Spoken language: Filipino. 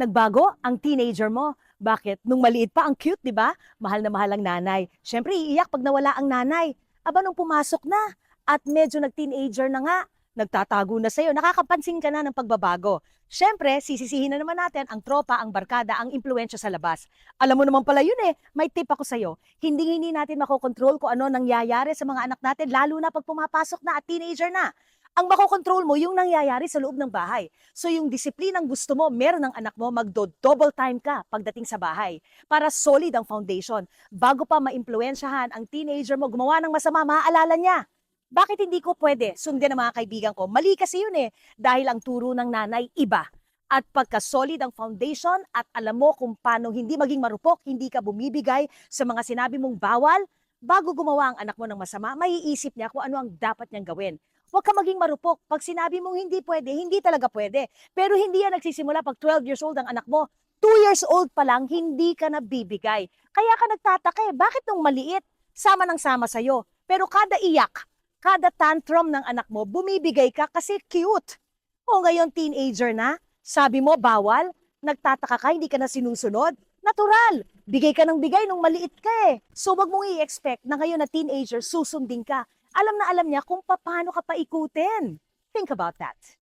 Nagbago ang teenager mo. Bakit? Nung maliit pa, ang cute, di ba? Mahal na mahal ang nanay. Siyempre, iiyak pag nawala ang nanay. Aba, nung pumasok na at medyo nag-teenager na nga, nagtatago na sa'yo, nakakapansin ka na ng pagbabago. Siyempre, sisisihin na naman natin ang tropa, ang barkada, ang impluensya sa labas. Alam mo naman pala yun eh, may tip ako sa'yo. Hindi natin makokontrol kung ano nangyayari sa mga anak natin, lalo na pag pumapasok na at teenager na. Ang makokontrol mo, yung nangyayari sa loob ng bahay. So yung disiplinang gusto mo, meron ng anak mo, magdo-double time ka pagdating sa bahay para solid ang foundation. Bago pa maimpluwensyahan ang teenager mo, gumawa ng masama, maaalala niya. Bakit hindi ko pwede? Sundin ang mga kaibigan ko. Mali kasi yun eh, dahil ang turo ng nanay iba. At pagka-solid ang foundation at alam mo kung paano hindi maging marupok, hindi ka bumibigay sa mga sinabi mong bawal, bago gumawa ang anak mo ng masama, maiisip niya kung ano ang dapat niyang gawin. Huwag ka maging marupok. Pag sinabi mong hindi pwede, hindi talaga pwede. Pero hindi yan nagsisimula pag 12 years old ang anak mo. 2 years old pa lang, hindi ka nabibigay. Kaya ka nagtataka eh, bakit nung maliit, sama ng sama sa'yo. Pero kada iyak, kada tantrum ng anak mo, bumibigay ka kasi cute. O ngayon teenager na, sabi mo bawal, nagtataka ka, hindi ka na sinusunod. Natural, bigay ka ng bigay nung maliit ka eh. So wag mong i-expect na ngayon na teenager, susundin ka. Alam na alam niya kung paano ka paikutin. Think about that.